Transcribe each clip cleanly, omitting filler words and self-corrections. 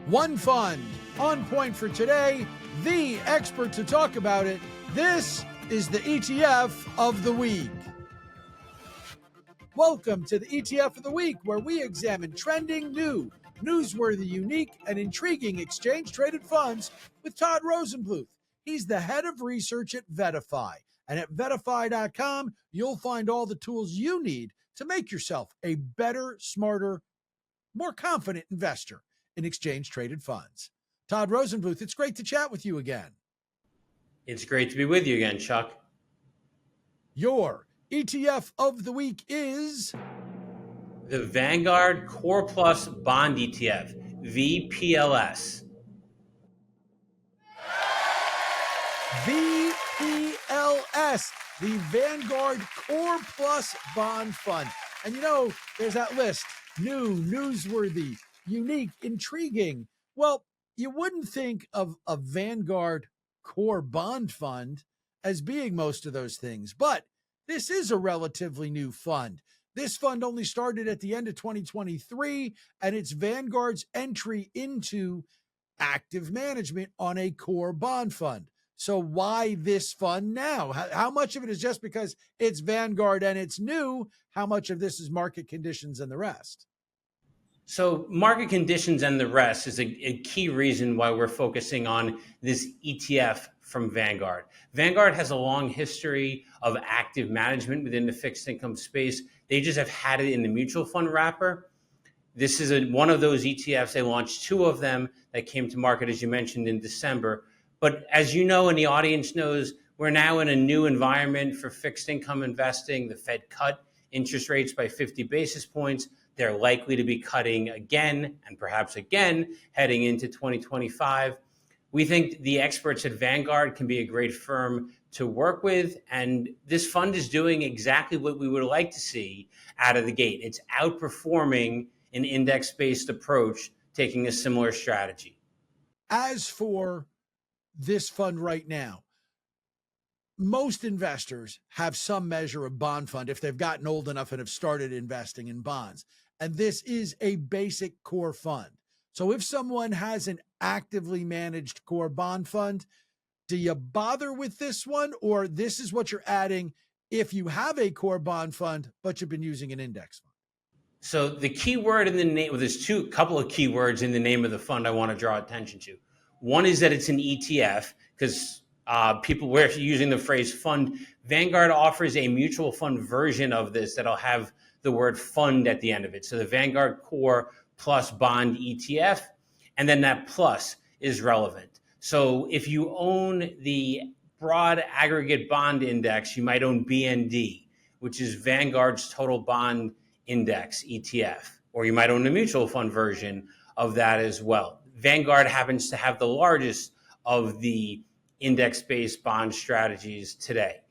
One fund, on point for today, the expert to talk about it. This is the ETF of the week. Welcome to the ETF of the week, where we examine trending, new, newsworthy, unique, and intriguing exchange-traded funds with Todd Rosenbluth. He's the head of research at VettaFi. And at VettaFi.com, you'll find all the tools you need to make yourself a better, smarter, more confident investor in exchange-traded funds. Todd Rosenbluth, it's great to chat with you again. It's great to be with you again, Chuck. Your ETF of the week is the Vanguard Core Plus Bond ETF, VPLS. VPLS, the Vanguard Core Plus Bond Fund. And you know, there's that list, new, newsworthy, unique, intriguing. Well, you wouldn't think of a Vanguard Core Bond Fund as being most of those things, but this is a relatively new fund. This fund only started at the end of 2023, and it's Vanguard's entry into active management on a core bond fund. So why this fund now? How much of it is just because it's Vanguard and it's new? How much of this is market conditions and the rest? So market conditions and the rest is a key reason why we're focusing on this ETF from Vanguard. Vanguard has a long history of active management within the fixed income space. They just have had it in the mutual fund wrapper. This is one of those ETFs. They launched two of them that came to market, as you mentioned, in December. But as you know, and the audience knows, we're now in a new environment for fixed income investing. The Fed cut interest rates by 50 basis points. They're likely to be cutting again and perhaps again heading into 2025. We think the experts at Vanguard can be a great firm to work with. And this fund is doing exactly what we would like to see out of the gate. It's outperforming an index-based approach, taking a similar strategy. As for this fund right now, most investors have some measure of bond fund if they've gotten old enough and have started investing in bonds. And this is a basic core fund. So if someone has an actively managed core bond fund, do you bother with this one? Or this is what you're adding if you have a core bond fund, but you've been using an index fund? So the key word in the name, well, there's a couple of key words in the name of the fund I want to draw attention to. One is that it's an ETF, because people were using the phrase fund. Vanguard offers a mutual fund version of this that'll have the word fund at the end of it. So the Vanguard Core Plus Bond ETF, and then that plus is relevant. So if you own the broad aggregate bond index, you might own BND, which is Vanguard's total bond index ETF, or you might own the mutual fund version of that as well. Vanguard happens to have the largest of the index-based bond strategies today.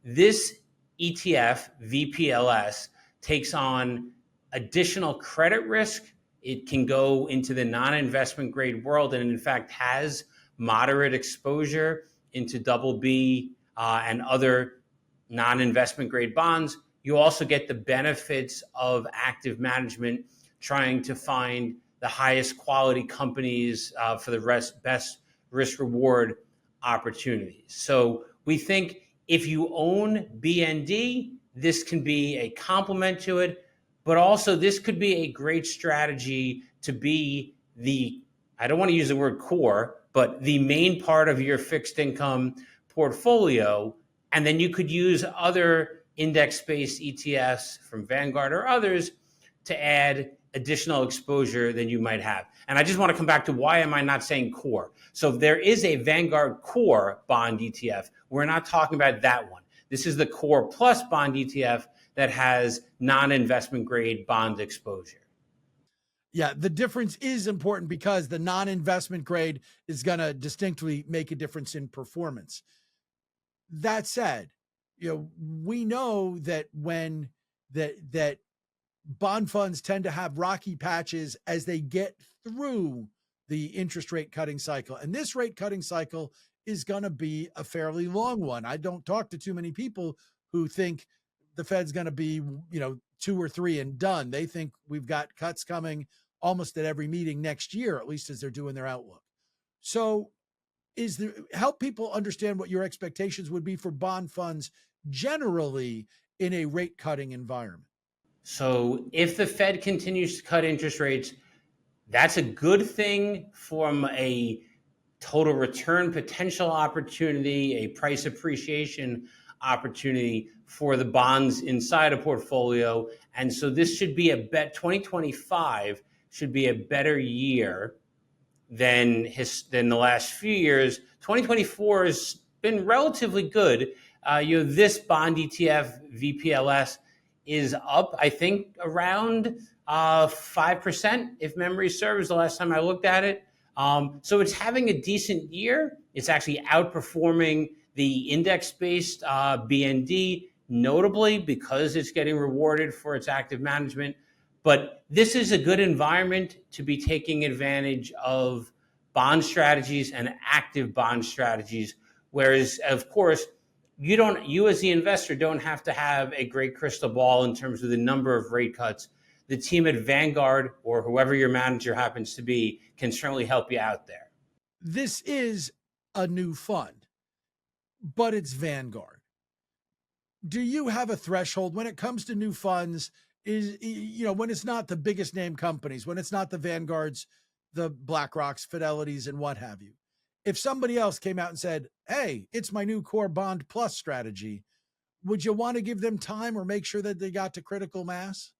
This ETF, VPLS, takes on additional credit risk. It can go into the non-investment grade world, and in fact has moderate exposure into BB and other non-investment grade bonds. You also get the benefits of active management, trying to find the highest quality companies for the best risk reward opportunities. So we think if you own BND, this can be a complement to it, but also this could be a great strategy to be I don't want to use the word core, but the main part of your fixed income portfolio. And then you could use other index-based ETFs from Vanguard or others to add additional exposure than you might have. And I just want to come back to why am I not saying core? So there is a Vanguard Core Bond ETF. We're not talking about that one. This is the Core Plus Bond ETF that has non-investment grade bond exposure. Yeah, the difference is important because the non-investment grade is going to distinctly make a difference in performance. That said, we know that when that bond funds tend to have rocky patches as they get through the interest rate cutting cycle. And this rate cutting cycle is going to be a fairly long one. I don't talk to too many people who think the Fed's going to be, 2 or 3 and done. They think we've got cuts coming almost at every meeting next year, at least as they're doing their outlook. So help people understand what your expectations would be for bond funds generally in a rate cutting environment. So if the Fed continues to cut interest rates, that's a good thing from a total return potential opportunity, a price appreciation opportunity for the bonds inside a portfolio. And so this should be 2025 should be a better year than the last few years. 2024 has been relatively good. This bond ETF VPLS is up, I think, around 5%, if memory serves. The last time I looked at it, so it's having a decent year. It's actually outperforming the index-based BND, notably because it's getting rewarded for its active management. But this is a good environment to be taking advantage of bond strategies and active bond strategies. Whereas, of course, you as the investor don't have to have a great crystal ball in terms of the number of rate cuts. The team at Vanguard or whoever your manager happens to be can certainly help you out there. This is a new fund, but it's Vanguard. Do you have a threshold when it comes to new funds? When it's not the biggest name companies, when it's not the Vanguards, the BlackRocks, Fidelities, and what have you. If somebody else came out and said, hey, it's my new core bond plus strategy, would you want to give them time or make sure that they got to critical mass?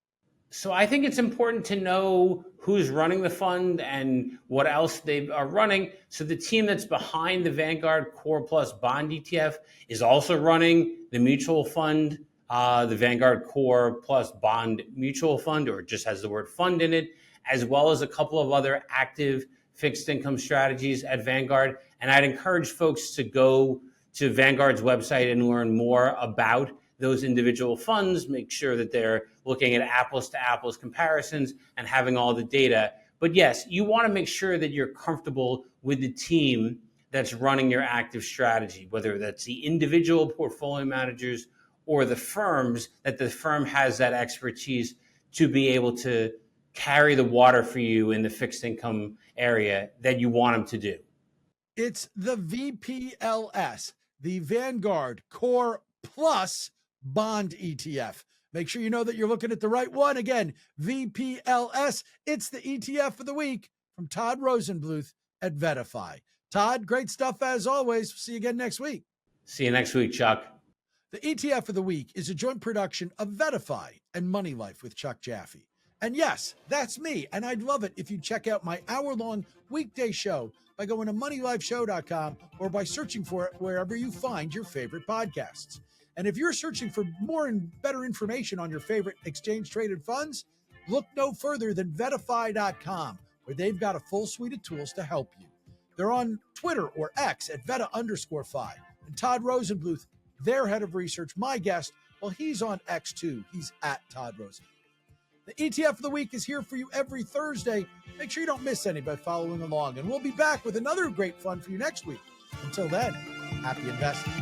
So I think it's important to know who's running the fund and what else they are running. So the team that's behind the Vanguard Core Plus Bond ETF is also running the mutual fund, the Vanguard Core Plus Bond Mutual Fund, or it just has the word fund in it, as well as a couple of other active fixed income strategies at Vanguard. And I'd encourage folks to go to Vanguard's website and learn more about those individual funds, make sure that they're looking at apples to apples comparisons and having all the data. But yes, you want to make sure that you're comfortable with the team that's running your active strategy, whether that's the individual portfolio managers or the firms, that the firm has that expertise to be able to carry the water for you in the fixed income area that you want them to do. It's the VPLS, the Vanguard Core Plus Bond ETF. Make sure you know that you're looking at the right one. Again, VPLS. It's the ETF of the week from Todd Rosenbluth at VettaFi. Todd, great stuff as always. See you again next week. See you next week, Chuck. The ETF of the week is a joint production of VettaFi and Moneylife with Chuck Jaffe. And yes, that's me. And I'd love it if you check out my hour-long weekday show by going to MoneyLifeShow.com or by searching for it wherever you find your favorite podcasts. And if you're searching for more and better information on your favorite exchange-traded funds, look no further than VettaFi.com, where they've got a full suite of tools to help you. They're on Twitter or X at Vetta_Fi. And Todd Rosenbluth, their head of research, my guest, well, he's on X too. He's at Todd Rosenbluth. The ETF of the week is here for you every Thursday. Make sure you don't miss any by following along. And we'll be back with another great fun for you next week. Until then, happy investing.